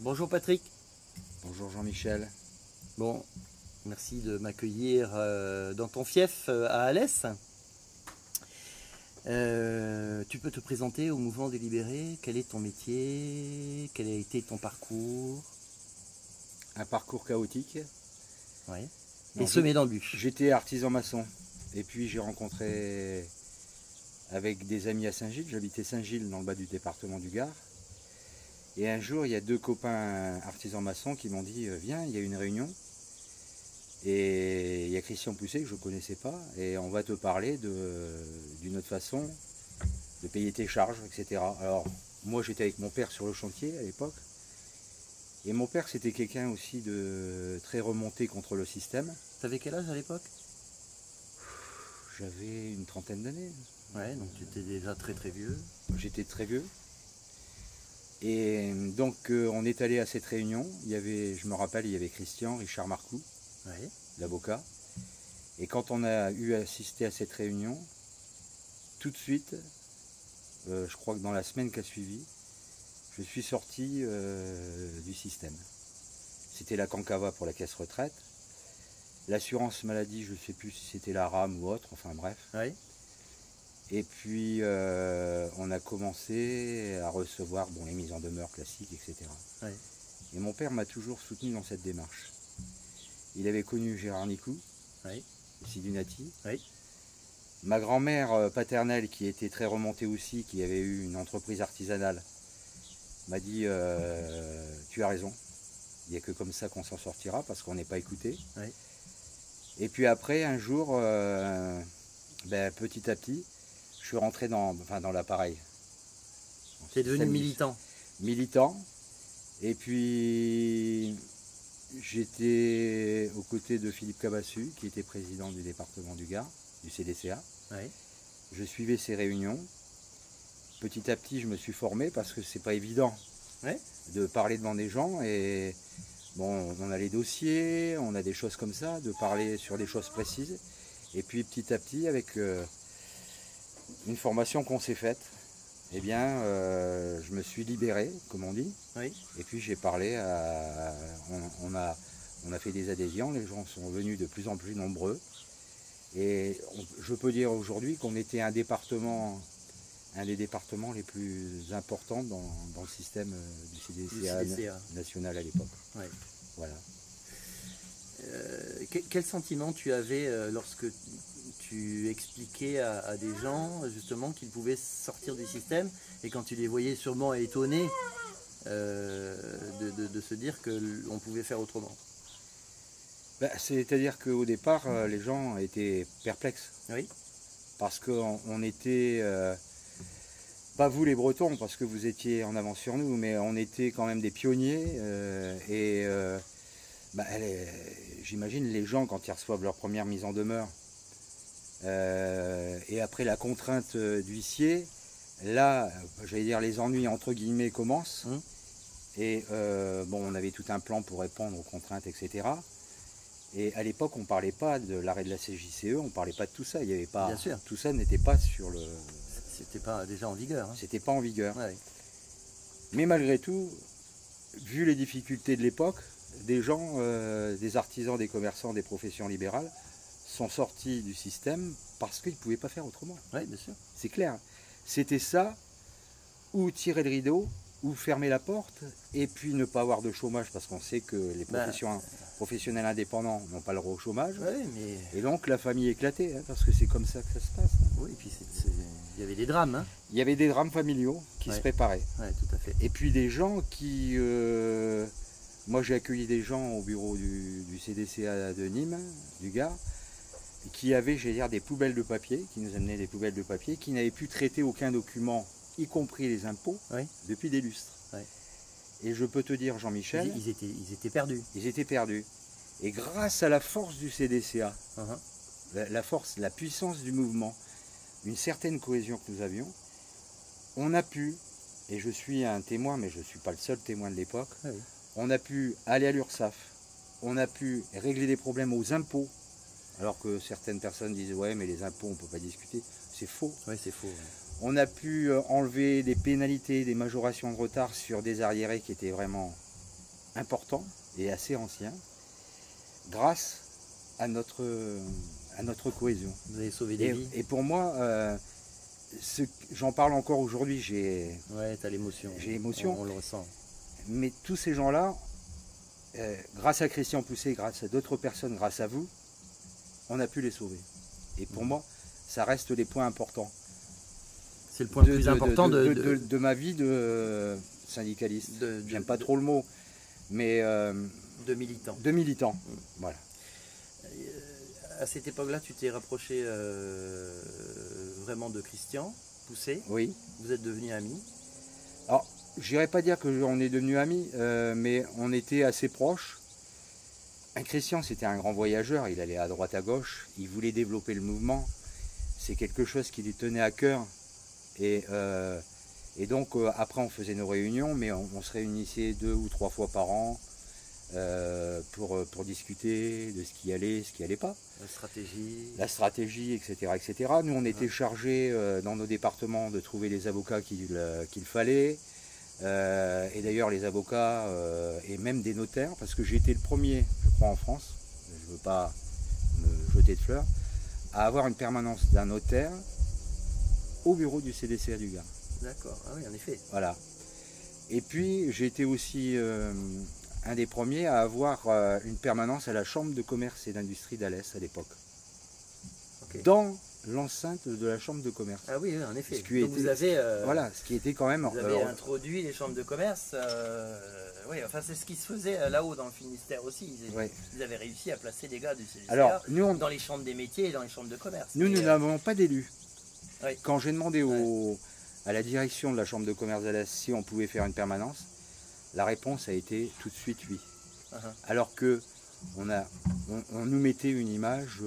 Bonjour Patrick. Bonjour Jean-Michel. Bon, merci de m'accueillir dans ton fief à Alès. Tu peux te présenter au mouvement des libérés? Quel est ton métier? Quel a été ton parcours? Un parcours chaotique. Ouais. Non, Et semé d'embûches. J'étais artisan maçon. Et puis j'ai rencontré avec des amis à Saint-Gilles. J'habitais Saint-Gilles dans le bas du département du Gard. Et un jour, il y a deux copains artisans maçons qui m'ont dit viens, il y a une réunion. Et il y a Christian Pousset que je ne connaissais pas. Et on va te parler d'une autre façon de payer tes charges, etc. Alors, moi j'étais avec mon père sur le chantier à l'époque. Et mon père, c'était quelqu'un aussi de très remonté contre le système. T'avais quel âge à l'époque? J'avais une trentaine d'années. Ouais, donc tu étais déjà très très vieux. J'étais très vieux. Et donc on est allé à cette réunion. Il y avait, je me rappelle, il y avait Christian, Richard Marcoux, Ouais. l'avocat. Et quand on a eu assisté à cette réunion, tout de suite, je crois que dans la semaine qui a suivi, je suis sorti du système. C'était la Cancava pour la caisse retraite. L'assurance maladie, je ne sais plus si c'était la RAM ou autre, enfin bref. Ouais. Et puis on a commencé à recevoir les mises en demeure classiques, etc. Ouais. Et mon père m'a toujours soutenu dans cette démarche. Il avait connu Gérard Nicou, Ouais. Sidunati. Ouais. Ma grand-mère paternelle, qui était très remontée aussi, qui avait eu une entreprise artisanale, m'a dit tu as raison, il n'y a que comme ça qu'on s'en sortira, parce qu'on n'est pas écouté. Ouais. Et puis après, un jour, petit à petit, je suis rentré dans l'appareil. T'es devenu militant. Militant. Et puis, j'étais aux côtés de Philippe Cabassu, qui était président du département du Gard, du CDCA. Ouais. Je suivais ces réunions. Petit à petit, je me suis formé, parce que c'est pas évident Ouais. de parler devant des gens. Et bon, on a les dossiers, on a des choses comme ça, de parler sur des choses précises. Et puis petit à petit, avec une formation qu'on s'est faite, eh bien, je me suis libéré, comme on dit. Oui. Et puis j'ai parlé on a fait des adhésions, les gens sont venus de plus en plus nombreux. Et je peux dire aujourd'hui qu'on était un des départements les plus importants dans le système du CDCA national à l'époque. Ouais. Voilà. Quel sentiment tu avais lorsque tu expliquais à des gens justement qu'ils pouvaient sortir du système, et quand tu les voyais sûrement étonnés de se dire qu'on pouvait faire autrement? C'est-à-dire qu'au départ, les gens étaient perplexes. Oui. Parce qu'on était, pas vous les Bretons, parce que vous étiez en avance sur nous, mais on était quand même des pionniers. J'imagine les gens, quand ils reçoivent leur première mise en demeure, et après la contrainte d'huissier, là, j'allais dire, les ennuis entre guillemets commencent. Et on avait tout un plan pour répondre aux contraintes, etc. Et à l'époque, on ne parlait pas de l'arrêt de la CJCE, on ne parlait pas de tout ça. Il y avait pas, bien sûr. Tout ça n'était pas sur le. C'était pas déjà en vigueur. Hein. C'était pas en vigueur. Ouais. Mais malgré tout, vu les difficultés de l'époque, des gens, des artisans, des commerçants, des professions libérales, sont sortis du système parce qu'ils ne pouvaient pas faire autrement. Oui, bien sûr. C'est clair. C'était ça, ou tirer le rideau, ou fermer la porte, et puis ne pas avoir de chômage, parce qu'on sait que les professionnels indépendants n'ont pas le droit au chômage. Ouais, mais... Et donc la famille éclatée, parce que c'est comme ça que ça se passe. Oui, et puis il y avait des drames. Hein. Il y avait des drames familiaux qui se préparaient. Oui, tout à fait. Et puis des gens qui... moi j'ai accueilli des gens au bureau du CDCA de Nîmes, du Gard, qui avaient, j'allais dire, des poubelles de papier, qui nous amenaient des poubelles de papier, qui n'avaient pu traiter aucun document, y compris les impôts, depuis des lustres. Oui. Et je peux te dire, Jean-Michel, ils étaient perdus. Ils étaient perdus. Et grâce à la force du CDCA, la force, la puissance du mouvement, une certaine cohésion que nous avions, on a pu, et je suis un témoin, mais je ne suis pas le seul témoin de l'époque, on a pu aller à l'URSSAF, on a pu régler des problèmes aux impôts, alors que certaines personnes disent ouais, mais les impôts on ne peut pas discuter. C'est faux. Oui, c'est faux. Ouais. On a pu enlever des pénalités, des majorations de retard sur des arriérés qui étaient vraiment important et assez ancien grâce à notre cohésion. Vous avez sauvé des vies. Et pour moi, j'en parle encore aujourd'hui, Ouais, t'as l'émotion. J'ai l'émotion. On le ressent. Mais tous ces gens-là, grâce à Christian Pousset, grâce à d'autres personnes, grâce à vous, on a pu les sauver. Et pour moi, ça reste les points importants. C'est le point le plus important de ma vie de syndicaliste. J'aime pas trop le mot, mais de militant. De militant, voilà. À cette époque-là, tu t'es rapproché vraiment de Christian Pousset. Oui. Vous êtes devenus amis. Alors, j'irais pas dire qu'on est devenus amis, mais on était assez proches. Christian, c'était un grand voyageur, il allait à droite à gauche, il voulait développer le mouvement. C'est quelque chose qui lui tenait à cœur. Et donc, après, on faisait nos réunions, mais on se réunissait 2 ou 3 fois par an pour discuter de ce qui allait pas. La stratégie, etc., etc. Nous, on était chargés dans nos départements de trouver les avocats qu'il fallait. Et d'ailleurs, les avocats et même des notaires, parce que j'ai été le premier, je crois, en France, je ne veux pas me jeter de fleurs, à avoir une permanence d'un notaire au bureau du CDCA du Gard. D'accord, ah oui, en effet. Voilà. Et puis, j'ai été aussi un des premiers à avoir une permanence à la Chambre de commerce et d'industrie d'Alès à l'époque. Okay. Dans l'enceinte de la Chambre de commerce. Ah oui, en effet. Donc vous avez, voilà, ce qui était quand même... Vous avez introduit les chambres de commerce. Oui, enfin, c'est ce qui se faisait là-haut dans le Finistère aussi. Ils avaient réussi à placer des gars du CDCA dans les chambres des métiers et dans les chambres de commerce. Nous n'avons pas d'élus. Oui. Quand j'ai demandé à la direction de la Chambre de commerce d'Alès si on pouvait faire une permanence, la réponse a été tout de suite oui. Alors que on nous mettait une image,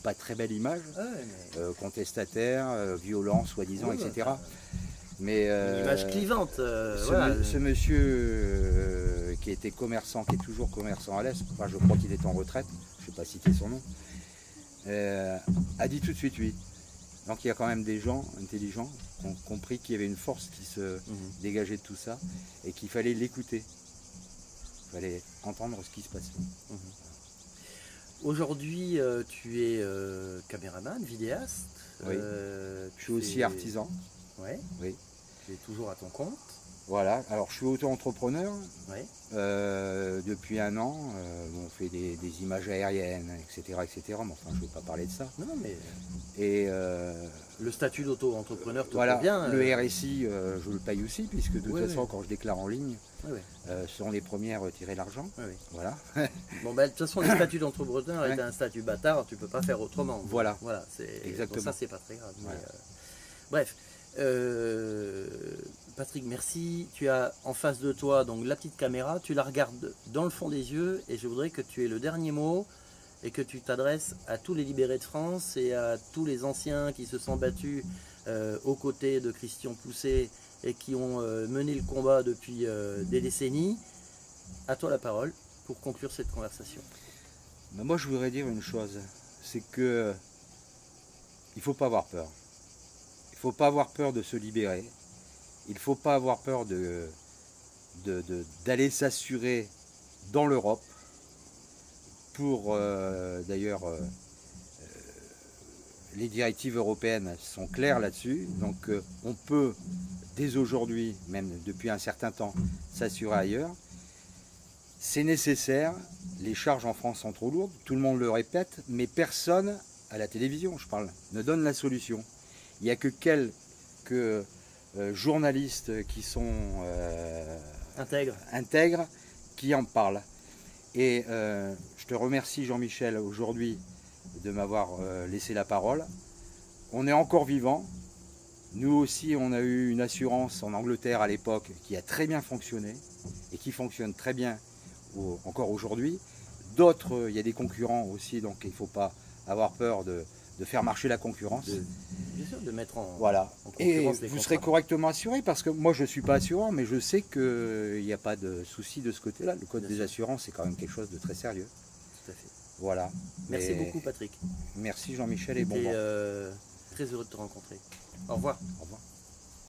pas très belle image, contestataire, violent, soi-disant, etc. Mais, une image clivante. Ce monsieur qui était commerçant, qui est toujours commerçant à l'Est, enfin, je crois qu'il est en retraite, je ne vais pas citer son nom, a dit tout de suite oui. Donc il y a quand même des gens intelligents qui ont compris qu'il y avait une force qui se dégageait de tout ça et qu'il fallait l'écouter. Il fallait entendre ce qui se passait. Aujourd'hui, tu es caméraman, vidéaste. Oui. Je suis aussi artisan. Ouais. Oui. Tu es toujours à ton compte. Voilà. Alors je suis auto-entrepreneur. Ouais. Depuis 1 an, on fait des images aériennes, etc., etc. Mais enfin, je ne vais pas parler de ça. Non, mais... Et le statut d'auto-entrepreneur te voilà, convient. Le RSI, je le paye aussi, puisque de toute façon, quand je déclare en ligne, ce sont les premiers à retirer l'argent. Voilà. Bon, ben, de toute façon, le statut d'entrepreneur est un statut bâtard, tu ne peux pas faire autrement. Voilà. Voilà, exactement. Donc ça, c'est pas très grave. Voilà. Mais, bref. Patrick, merci. Tu as en face de toi donc la petite caméra, tu la regardes dans le fond des yeux et je voudrais que tu aies le dernier mot et que tu t'adresses à tous les libérés de France et à tous les anciens qui se sont battus aux côtés de Christian Pousset et qui ont mené le combat depuis des décennies. À toi la parole pour conclure cette conversation. Ben moi je voudrais dire une chose, c'est que il ne faut pas avoir peur. Il ne faut pas avoir peur de se libérer. Il ne faut pas avoir peur d'aller s'assurer dans l'Europe. Pour d'ailleurs, les directives européennes sont claires là-dessus. Donc on peut dès aujourd'hui, même depuis un certain temps, s'assurer ailleurs. C'est nécessaire. Les charges en France sont trop lourdes. Tout le monde le répète, mais personne, à la télévision je parle, ne donne la solution. Il n'y a que quelques journalistes qui sont intègres qui en parlent. Et je te remercie Jean-Michel aujourd'hui de m'avoir laissé la parole. On est encore vivant. Nous aussi on a eu une assurance en Angleterre à l'époque qui a très bien fonctionné et qui fonctionne très bien encore aujourd'hui. D'autres, il y a des concurrents aussi, donc il ne faut pas avoir peur de faire marcher la concurrence. Bien sûr, de mettre en concurrence et les vous serez correctement assuré, parce que moi je ne suis pas assureur, mais je sais qu'il n'y a pas de souci de ce côté-là. Le code des assurances, c'est quand même quelque chose de très sérieux. Tout à fait. Voilà. Merci beaucoup Patrick. Merci Jean-Michel et bon vent. Très heureux de te rencontrer. Au revoir. Au revoir.